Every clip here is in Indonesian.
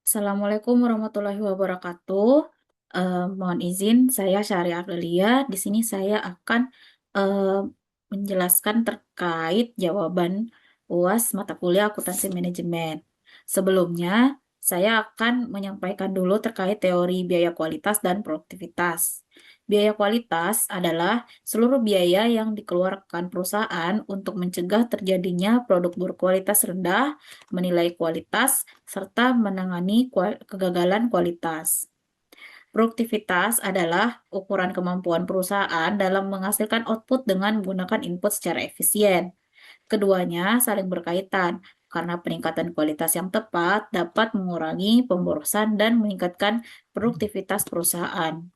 Assalamualaikum warahmatullahi wabarakatuh. Mohon izin, saya Syari Afdalia. Di sini saya akan eh, menjelaskan terkait jawaban UAS mata kuliah Akuntansi Manajemen. Sebelumnya, saya akan menyampaikan dulu terkait teori biaya kualitas dan produktivitas. Biaya kualitas adalah seluruh biaya yang dikeluarkan perusahaan untuk mencegah terjadinya produk berkualitas rendah, menilai kualitas, serta menangani kegagalan kualitas. Produktivitas adalah ukuran kemampuan perusahaan dalam menghasilkan output dengan menggunakan input secara efisien. Keduanya saling berkaitan, karena peningkatan kualitas yang tepat dapat mengurangi pemborosan dan meningkatkan produktivitas perusahaan.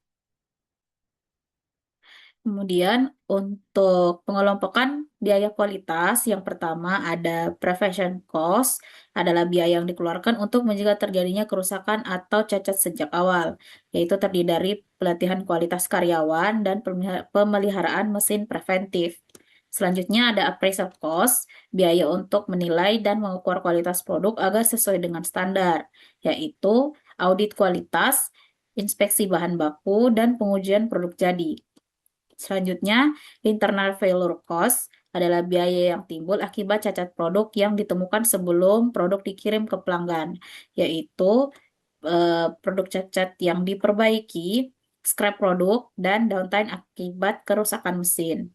Kemudian untuk pengelompokan biaya kualitas, yang pertama ada prevention cost, adalah biaya yang dikeluarkan untuk mencegah terjadinya kerusakan atau cacat sejak awal, yaitu terdiri dari pelatihan kualitas karyawan dan pemeliharaan mesin preventif. Selanjutnya ada appraisal cost, biaya untuk menilai dan mengukur kualitas produk agar sesuai dengan standar, yaitu audit kualitas, inspeksi bahan baku, dan pengujian produk jadi. Selanjutnya, internal failure cost adalah biaya yang timbul akibat cacat produk yang ditemukan sebelum produk dikirim ke pelanggan, yaitu produk cacat yang diperbaiki, scrap produk, dan downtime akibat kerusakan mesin.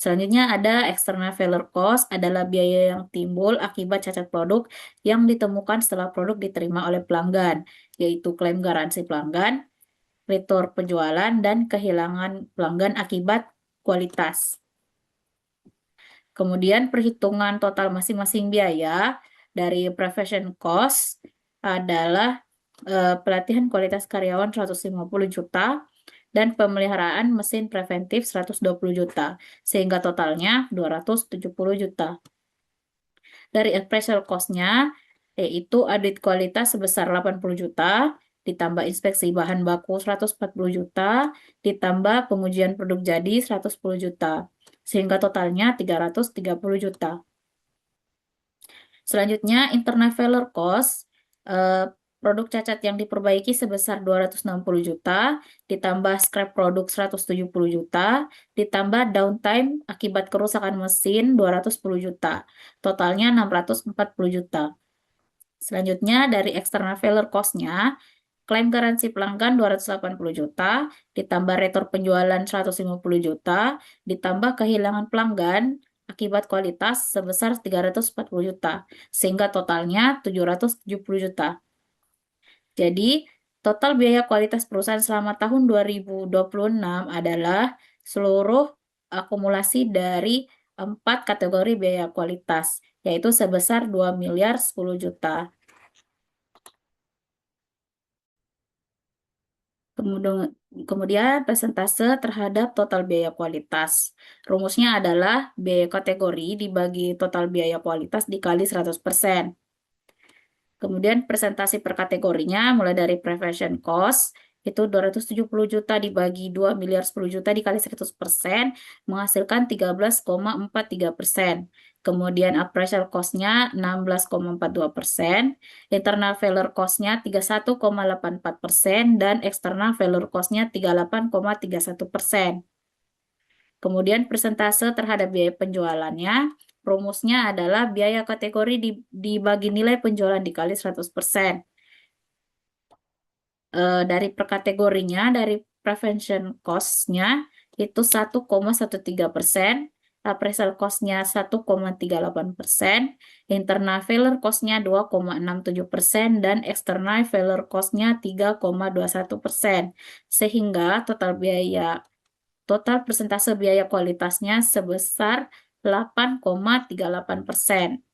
Selanjutnya ada external failure cost adalah biaya yang timbul akibat cacat produk yang ditemukan setelah produk diterima oleh pelanggan, yaitu klaim garansi pelanggan, retur penjualan, dan kehilangan pelanggan akibat kualitas. Kemudian perhitungan total masing-masing biaya dari prevention cost adalah pelatihan kualitas karyawan 150 juta dan pemeliharaan mesin preventif 120 juta, sehingga totalnya 270 juta. Dari appraisal cost-nya, yaitu audit kualitas sebesar 80 juta, ditambah inspeksi bahan baku 140 juta, ditambah pengujian produk jadi 110 juta, sehingga totalnya 330 juta. Selanjutnya, internal failure cost, produk cacat yang diperbaiki sebesar 260 juta, ditambah scrap produk 170 juta, ditambah downtime akibat kerusakan mesin 210 juta. Totalnya 640 juta. Selanjutnya, dari external failure cost-nya, klaim garansi pelanggan 280 juta, ditambah retur penjualan 150 juta, ditambah kehilangan pelanggan akibat kualitas sebesar 340 juta, sehingga totalnya 770 juta. Jadi, total biaya kualitas perusahaan selama tahun 2026 adalah seluruh akumulasi dari 4 kategori biaya kualitas, yaitu sebesar 2 miliar 10 juta. Kemudian persentase terhadap total biaya kualitas. Rumusnya adalah biaya kategori dibagi total biaya kualitas dikali 100%. Kemudian presentasi per kategorinya mulai dari prevention cost itu 270 juta dibagi 2 miliar 10 juta dikali 100% menghasilkan 13,43%. Kemudian appraisal cost-nya 16,42%, internal failure cost-nya 31,84%, dan external failure cost-nya 38,31%. Kemudian persentase terhadap biaya penjualannya, rumusnya adalah biaya kategori dibagi nilai penjualan dikali 100%. Dari per kategorinya, dari prevention cost-nya itu 1,13%, appraisal cost-nya 1,38%, internal failure cost-nya 2,67%, dan external failure cost-nya 3,21%. Sehingga total persentase biaya kualitasnya sebesar 8,38%.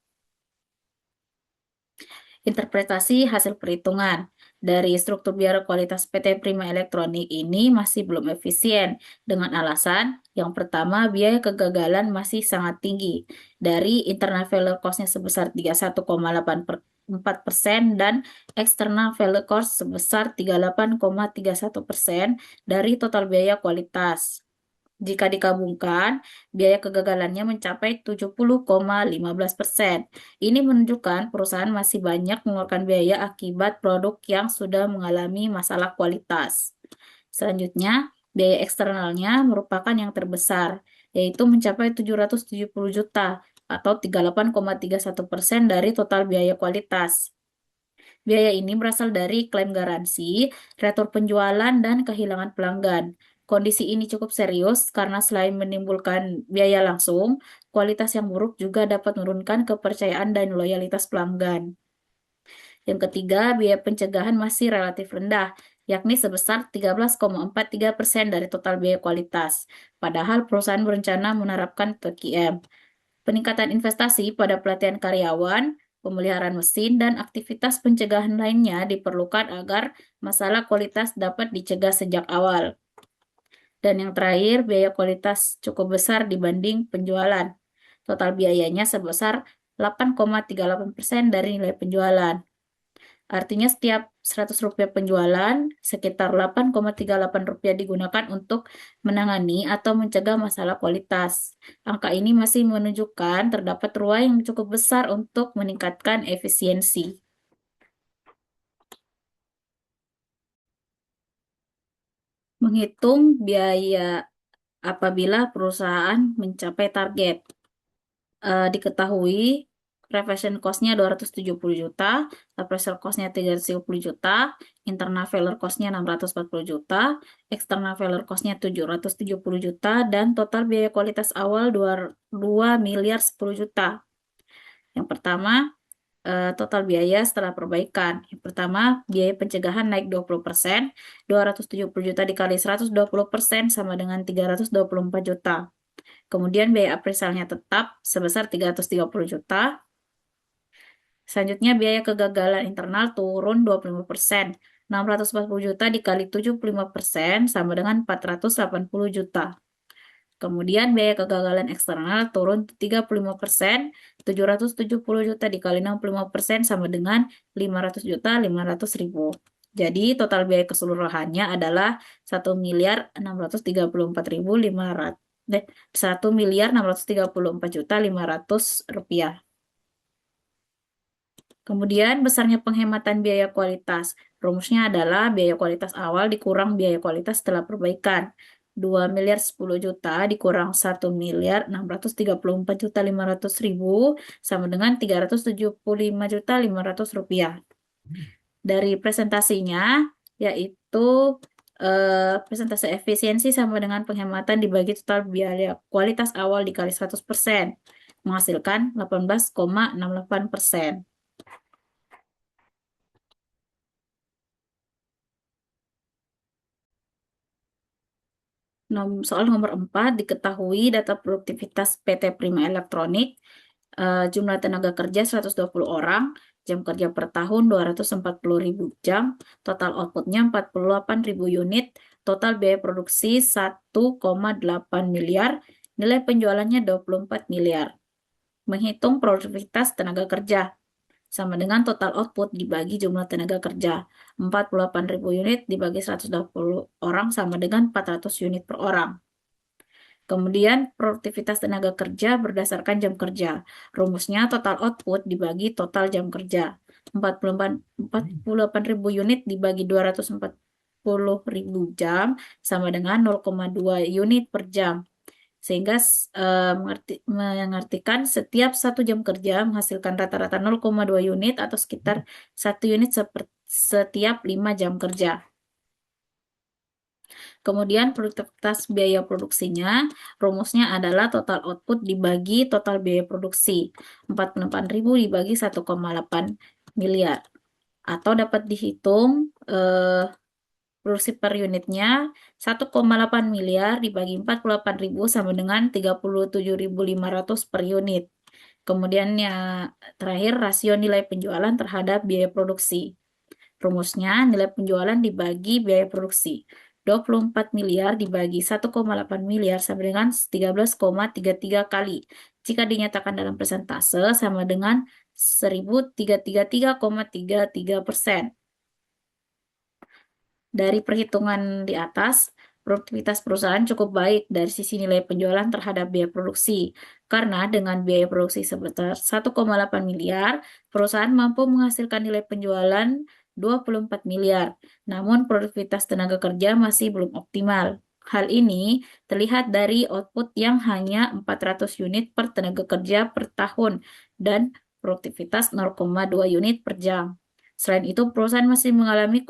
Interpretasi hasil perhitungan dari struktur biaya kualitas PT Prima Elektronik ini masih belum efisien dengan alasan yang pertama biaya kegagalan masih sangat tinggi dari internal failure cost-nya sebesar 31,84% dan external failure cost sebesar 38,31% dari total biaya kualitas. Jika dikabungkan, biaya kegagalannya mencapai 70,15%. Ini menunjukkan perusahaan masih banyak mengeluarkan biaya akibat produk yang sudah mengalami masalah kualitas. Selanjutnya, biaya eksternalnya merupakan yang terbesar, yaitu mencapai 770 juta atau 38,31% dari total biaya kualitas. Biaya ini berasal dari klaim garansi, retur penjualan, dan kehilangan pelanggan. Kondisi ini cukup serius karena selain menimbulkan biaya langsung, kualitas yang buruk juga dapat menurunkan kepercayaan dan loyalitas pelanggan. Yang ketiga, biaya pencegahan masih relatif rendah, yakni sebesar 13,43% dari total biaya kualitas. Padahal perusahaan berencana menerapkan TQM. Peningkatan investasi pada pelatihan karyawan, pemeliharaan mesin, dan aktivitas pencegahan lainnya diperlukan agar masalah kualitas dapat dicegah sejak awal. Dan yang terakhir, biaya kualitas cukup besar dibanding penjualan. Total biayanya sebesar 8,38% dari nilai penjualan. Artinya setiap Rp100 penjualan, sekitar Rp8,38 digunakan untuk menangani atau mencegah masalah kualitas. Angka ini masih menunjukkan terdapat ruang yang cukup besar untuk meningkatkan efisiensi. Menghitung biaya apabila perusahaan mencapai target. Diketahui revision cost-nya 270 juta, appraisal cost-nya 330 juta, internal failure cost-nya 640 juta, external failure cost-nya 770 juta, dan total biaya kualitas awal 2 miliar 10 juta. Yang pertama, total biaya setelah perbaikan. Yang pertama, biaya pencegahan naik 20%, 270 juta dikali 120% sama dengan 324 juta. Kemudian biaya appraisalnya tetap sebesar 330 juta. Selanjutnya biaya kegagalan internal turun 25%. 640 juta dikali 75% sama dengan 480 juta. Kemudian biaya kegagalan eksternal turun 35%. 770 juta dikali 65% sama dengan 500 juta 500 ribu. Jadi total biaya keseluruhannya adalah 1 miliar 634 rupiah. Kemudian besarnya penghematan biaya kualitas. Rumusnya adalah biaya kualitas awal dikurang biaya kualitas setelah perbaikan. 2 miliar 10 juta dikurang 1 miliar 634 juta 500 ribu sama dengan 375 juta 500 rupiah. Dari presentasinya, yaitu presentasi efisiensi sama dengan penghematan dibagi total biaya kualitas awal dikali 100%, menghasilkan 18,68%. Soal nomor 4, diketahui data produktivitas PT Prima Elektronik, jumlah tenaga kerja 120 orang, jam kerja per tahun 240.000 jam, total outputnya 48.000 unit, total biaya produksi 1,8 miliar, nilai penjualannya 24 miliar. Menghitung produktivitas tenaga kerja sama dengan total output dibagi jumlah tenaga kerja. 48.000 unit dibagi 120 orang sama dengan 400 unit per orang. Kemudian produktivitas tenaga kerja berdasarkan jam kerja. Rumusnya total output dibagi total jam kerja. 48.000 unit dibagi 240.000 jam sama dengan 0,2 unit per jam. Sehingga mengartikan setiap 1 jam kerja menghasilkan rata-rata 0,2 unit atau sekitar 1 unit setiap 5 jam kerja. Kemudian produktivitas biaya produksinya, rumusnya adalah total output dibagi total biaya produksi. 48.000 dibagi 1,8 miliar. Atau dapat dihitung produksi per unitnya 1,8 miliar dibagi 48.000 sama dengan 37.500 per unit. Kemudian yang terakhir rasio nilai penjualan terhadap biaya produksi. Rumusnya nilai penjualan dibagi biaya produksi. 24 miliar dibagi 1,8 miliar sama dengan 13,33 kali. Jika dinyatakan dalam persentase sama dengan 1.333,33%. Dari perhitungan di atas, Produktivitas perusahaan cukup baik dari sisi nilai penjualan terhadap biaya produksi, karena dengan biaya produksi sebesar 1,8 miliar, perusahaan mampu menghasilkan nilai penjualan 24 miliar, namun produktivitas tenaga kerja masih belum optimal. Hal ini terlihat dari output yang hanya 400 unit per tenaga kerja per tahun dan produktivitas 0,2 unit per jam. Selain itu, perusahaan masih mengalami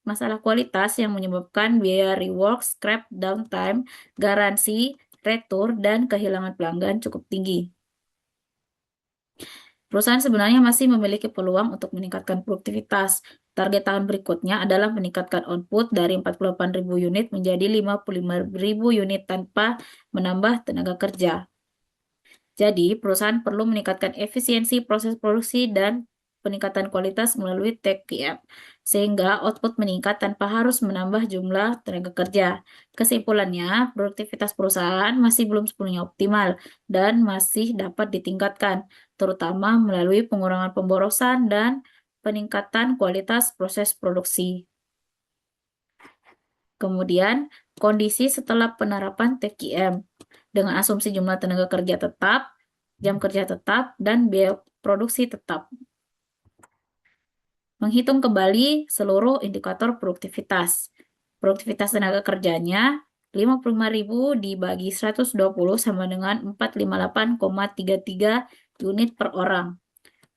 masalah kualitas yang menyebabkan biaya rework, scrap, downtime, garansi, retur, dan kehilangan pelanggan cukup tinggi. Perusahaan sebenarnya masih memiliki peluang untuk meningkatkan produktivitas. Target tahun berikutnya adalah meningkatkan output dari 48.000 unit menjadi 55.000 unit tanpa menambah tenaga kerja. Jadi, perusahaan perlu meningkatkan efisiensi proses produksi dan peningkatan kualitas melalui TQM, sehingga output meningkat tanpa harus menambah jumlah tenaga kerja. Kesimpulannya, produktivitas perusahaan masih belum sepenuhnya optimal dan masih dapat ditingkatkan, terutama melalui pengurangan pemborosan dan peningkatan kualitas proses produksi. Kemudian, kondisi setelah penerapan TQM dengan asumsi jumlah tenaga kerja tetap, jam kerja tetap, dan biaya produksi tetap. Menghitung kembali seluruh indikator produktivitas. Produktivitas tenaga kerjanya 55.000 dibagi 120 sama dengan 458,33 unit per orang.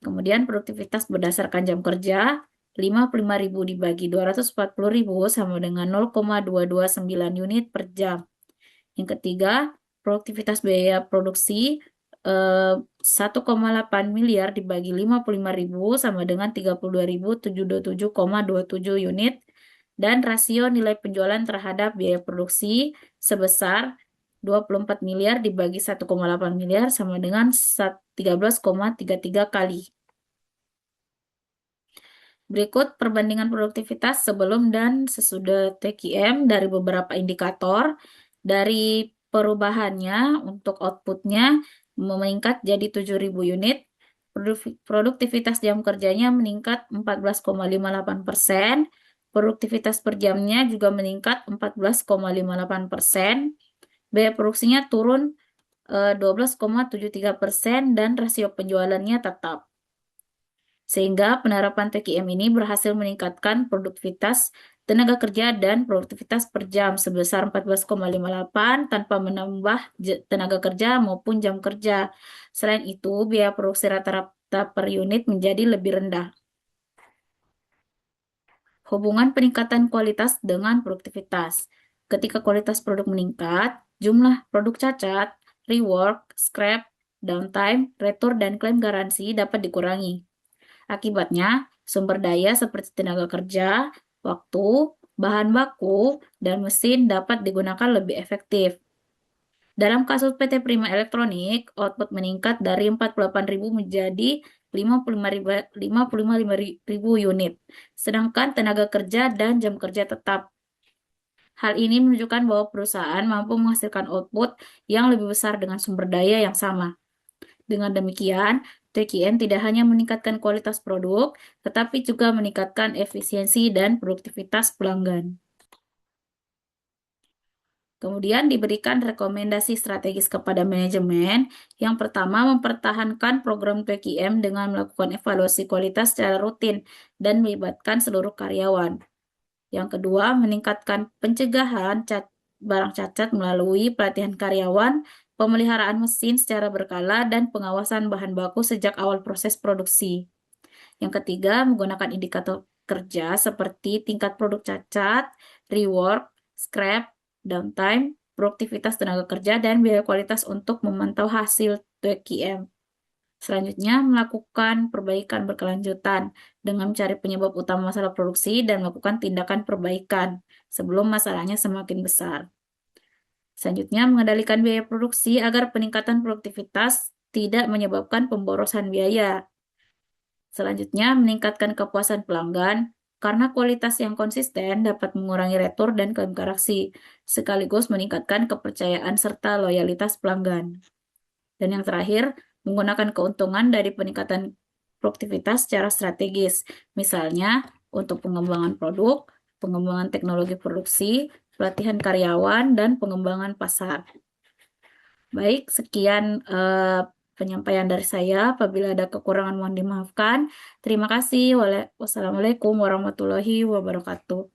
Kemudian produktivitas berdasarkan jam kerja 55.000 dibagi 240.000 sama dengan 0,229 unit per jam. Yang ketiga, produktivitas biaya produksi 1,8 miliar dibagi 55.000 sama dengan 32.727,27 unit, dan rasio nilai penjualan terhadap biaya produksi sebesar 24 miliar dibagi 1,8 miliar sama dengan 13,33 kali. Berikut perbandingan produktivitas sebelum dan sesudah TQM dari beberapa indikator. Dari perubahannya untuk outputnya meningkat jadi 7.000 unit, produktivitas jam kerjanya meningkat 14,58%, produktivitas per jamnya juga meningkat 14,58%, biaya produksinya turun 12,73% dan rasio penjualannya tetap. Sehingga penerapan TQM ini berhasil meningkatkan produktivitas tenaga kerja dan produktivitas per jam sebesar 14,58 tanpa menambah tenaga kerja maupun jam kerja. Selain itu, biaya produksi rata-rata per unit menjadi lebih rendah. Hubungan peningkatan kualitas dengan produktivitas. Ketika kualitas produk meningkat, jumlah produk cacat, rework, scrap, downtime, retur, dan klaim garansi dapat dikurangi. Akibatnya, sumber daya seperti tenaga kerja, waktu, bahan baku, dan mesin dapat digunakan lebih efektif. Dalam kasus PT Prima Elektronik, output meningkat dari 48.000 menjadi 55.000 unit, sedangkan tenaga kerja dan jam kerja tetap. Hal ini menunjukkan bahwa perusahaan mampu menghasilkan output yang lebih besar dengan sumber daya yang sama. Dengan demikian, TQM tidak hanya meningkatkan kualitas produk, tetapi juga meningkatkan efisiensi dan produktivitas pelanggan. Kemudian diberikan rekomendasi strategis kepada manajemen. Yang pertama, mempertahankan program TQM dengan melakukan evaluasi kualitas secara rutin dan melibatkan seluruh karyawan. Yang kedua, meningkatkan pencegahan barang cacat melalui pelatihan karyawan, pemeliharaan mesin secara berkala, dan pengawasan bahan baku sejak awal proses produksi. Yang ketiga, menggunakan indikator kerja seperti tingkat produk cacat, rework, scrap, downtime, produktivitas tenaga kerja, dan biaya kualitas untuk memantau hasil TQM. Selanjutnya, melakukan perbaikan berkelanjutan dengan mencari penyebab utama masalah produksi dan melakukan tindakan perbaikan sebelum masalahnya semakin besar. Selanjutnya, mengendalikan biaya produksi agar peningkatan produktivitas tidak menyebabkan pemborosan biaya. Selanjutnya, meningkatkan kepuasan pelanggan karena kualitas yang konsisten dapat mengurangi retur dan klaim garansi, sekaligus meningkatkan kepercayaan serta loyalitas pelanggan. Dan yang terakhir, menggunakan keuntungan dari peningkatan produktivitas secara strategis, misalnya untuk pengembangan produk, pengembangan teknologi produksi, pelatihan karyawan, dan pengembangan pasar. Baik, sekian penyampaian dari saya. Apabila ada kekurangan mohon dimaafkan. Terima kasih. Wassalamualaikum warahmatullahi wabarakatuh.